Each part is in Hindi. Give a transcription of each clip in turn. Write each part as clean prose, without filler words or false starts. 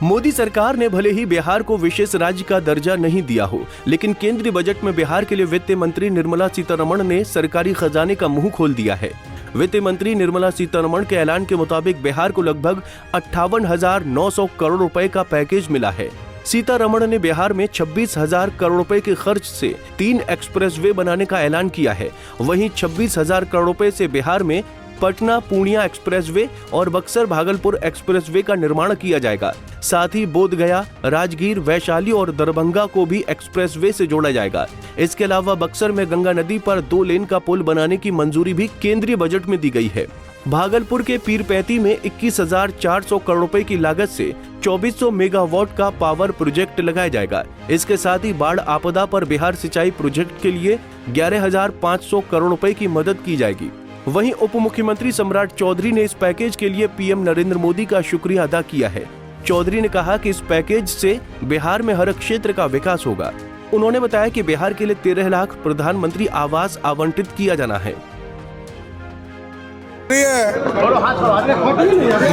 मोदी सरकार ने भले ही बिहार को विशेष राज्य का दर्जा नहीं दिया हो, लेकिन केंद्रीय बजट में बिहार के लिए वित्त मंत्री निर्मला सीतारमण ने सरकारी खजाने का मुंह खोल दिया है। वित्त मंत्री निर्मला सीतारमण के ऐलान के मुताबिक बिहार को लगभग 58,900 करोड़ रुपए का पैकेज मिला है। सीतारमण ने बिहार में 26,000 करोड़ रुपए के खर्च से 3 एक्सप्रेसवे बनाने का ऐलान किया है। वहीं 26,000 करोड़ रुपए से बिहार में पटना पूर्णिया एक्सप्रेसवे और बक्सर भागलपुर एक्सप्रेसवे का निर्माण किया जाएगा। साथ ही बोधगया, राजगीर, वैशाली और दरभंगा को भी एक्सप्रेसवे से जोड़ा जाएगा। इसके अलावा बक्सर में गंगा नदी पर 2 लेन का पुल बनाने की मंजूरी भी केंद्रीय बजट में दी गई है। भागलपुर के पीरपैंती में 21,400 करोड़ रुपए की लागत से 2400 मेगावाट का पावर प्रोजेक्ट लगाया जाएगा। इसके साथ ही बाढ़ आपदा पर बिहार सिंचाई प्रोजेक्ट के लिए 11,500 करोड़ रुपए की मदद की जाएगी। वहीं उप मुख्यमंत्री सम्राट चौधरी ने इस पैकेज के लिए पीएम नरेंद्र मोदी का शुक्रिया अदा किया है। चौधरी ने कहा कि इस पैकेज से बिहार में हर क्षेत्र का विकास होगा। उन्होंने बताया कि बिहार के लिए 13 लाख प्रधानमंत्री आवास आवंटित किया जाना है।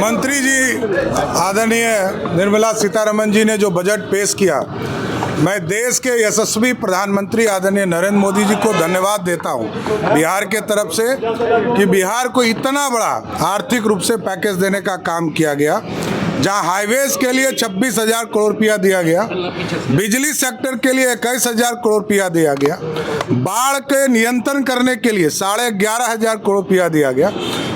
मंत्री जी आदरणीय निर्मला सीतारमण जी ने जो बजट पेश किया, मैं देश के यशस्वी प्रधानमंत्री आदरणीय नरेंद्र मोदी जी को धन्यवाद देता हूं बिहार के तरफ से कि बिहार को इतना बड़ा आर्थिक रूप से पैकेज देने का काम किया गया, जहां हाईवेज के लिए 26,000 करोड़ रुपया दिया गया, बिजली सेक्टर के लिए 21,000 करोड़ रुपया दिया गया, बाढ़ के नियंत्रण करने के लिए 11,500 करोड़ रुपया दिया गया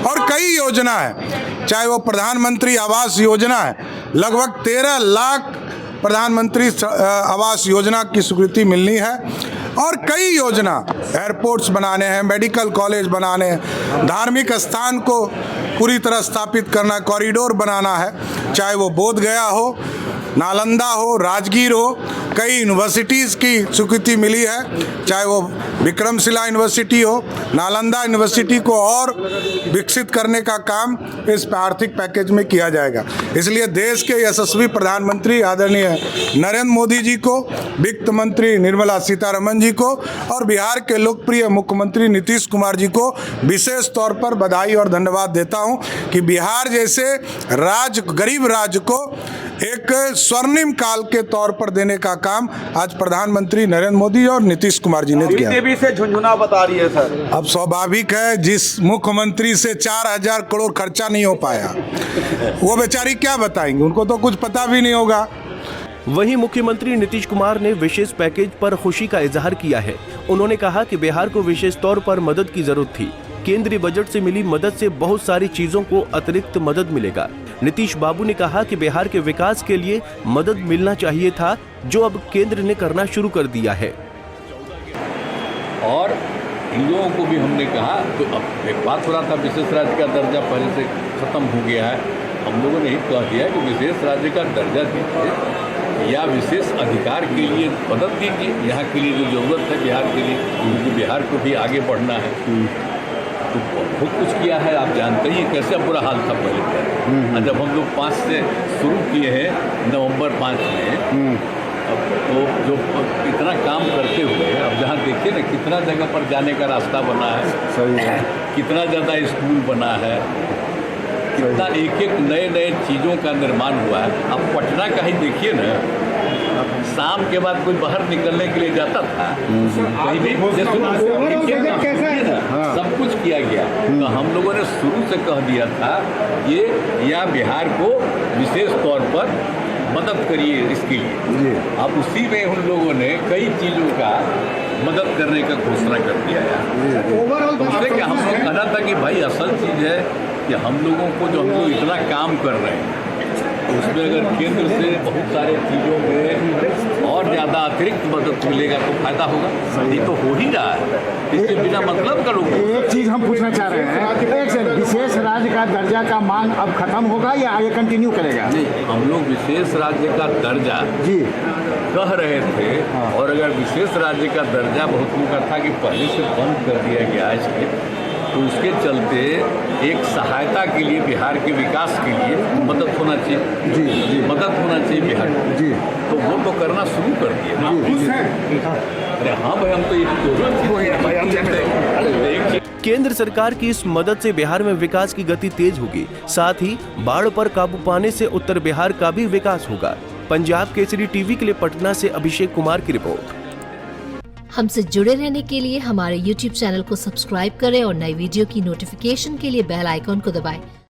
और कई योजना है, चाहे वो प्रधानमंत्री आवास योजना है, लगभग 13 लाख प्रधानमंत्री आवास योजना की स्वीकृति मिलनी है और कई योजना, एयरपोर्ट्स बनाने हैं, मेडिकल कॉलेज बनाने हैं, धार्मिक स्थान को पूरी तरह स्थापित करना, कॉरिडोर बनाना है, चाहे वो बोधगया हो, नालंदा हो, राजगीर हो, कई यूनिवर्सिटीज़ की स्वीकृति मिली है, चाहे वो विक्रमशिला यूनिवर्सिटी हो, नालंदा यूनिवर्सिटी को और विकसित करने का काम इस आर्थिक पैकेज में किया जाएगा। इसलिए देश के यशस्वी प्रधानमंत्री आदरणीय नरेंद्र मोदी जी को, वित्त मंत्री निर्मला सीतारमण जी को और बिहार के लोकप्रिय मुख्यमंत्री नीतीश कुमार जी को विशेष तौर पर बधाई और धन्यवाद देता हूं कि बिहार जैसे गरीब राज्य को एक स्वर्णिम काल के तौर पर देने का काम आज प्रधानमंत्री नरेंद्र मोदी और नीतीश कुमार जी ने किया। देवी से झुंझुना बता रही है सर। अब स्वाभाविक है, जिस मुख्यमंत्री से 4,000 करोड़ खर्चा नहीं हो पाया, वो बेचारी क्या बताएंगे, उनको तो कुछ पता भी नहीं होगा। वहीं मुख्यमंत्री नीतीश कुमार ने विशेष पैकेज पर खुशी का इजहार किया है। उन्होंने कहा कि बिहार को विशेष तौर पर मदद की जरूरत थी। केंद्रीय बजट से मिली मदद से बहुत सारी चीजों को अतिरिक्त मदद मिलेगा। नीतीश बाबू ने कहा कि बिहार के विकास के लिए मदद मिलना चाहिए था, जो अब केंद्र ने करना शुरू कर दिया है। और इन लोगों को भी हमने कहा, तो अब एक बात हो रहा था विशेष राज्य का दर्जा पहले से खत्म हो गया है। हम लोगों ने ही कह दिया कि विशेष राज्य का दर्जा दीजिए या विशेष अधिकार के लिए मदद दीजिए, यहाँ के लिए जो ज़रूरत है बिहार के लिए, क्योंकि बिहार को भी आगे बढ़ना है। तो बहुत कुछ किया है, आप जानते ही कैसे बुरा हाल था पहले। जब हम लोग 5 से शुरू किए हैं, नवंबर 5 में, अब तो जो इतना काम करते हुए अब जहाँ देखिए ना कितना जगह पर जाने का रास्ता बना है, सही है, कितना ज़्यादा स्कूल बना है, कितना एक नए चीज़ों का निर्माण हुआ है। अब पटना का ही देखिए ना, शाम के बाद कोई बाहर निकलने के लिए जाता था, कहीं भी सब कुछ किया गया। तो हम लोगों ने शुरू से कह दिया था ये या बिहार को विशेष तौर पर मदद करिए इसके लिए। अब उसी में उन लोगों ने कई चीज़ों का मदद करने का घोषणा कर दिया है। तो कि हम लोग कहना था कि भाई असल चीज़ है कि हम लोगों को जो हम लोग इतना काम कर रहे हैं, तो उसमें अगर केंद्र से बहुत सारे चीज़ों में और ज़्यादा अतिरिक्त मदद मिलेगा तो फायदा होगा। ये तो हो ही रहा है, इसके बिना मतलब करोगे। एक चीज़ हम पूछना चाह रहे हैं, विशेष राज्य का दर्जा का मांग अब खत्म होगा या आगे कंटिन्यू करेगा? नहीं, हम लोग विशेष राज्य का दर्जा जी कह रहे थे। और अगर विशेष राज्य का दर्जा बहुत लोगों का था कि पहले से बंद कर दिया गया है, तो उसके चलते एक सहायता के लिए बिहार के विकास के लिए मदद होना चाहिए। जी मदद होना चाहिए बिहार को। जी, तो वो तो करना शुरू कर दिया। अरे हाँ भाई, हम तो ये केंद्र सरकार की इस मदद से बिहार में विकास की गति तेज होगी। साथ ही बाढ़ पर काबू पाने से उत्तर बिहार का भी विकास होगा। पंजाब केसरी टीवी के लिए पटना से अभिषेक कुमार की रिपोर्ट। हमसे जुड़े रहने के लिए हमारे YouTube चैनल को सब्सक्राइब करें और नई वीडियो की नोटिफिकेशन के लिए बेल आइकॉन को दबाएं।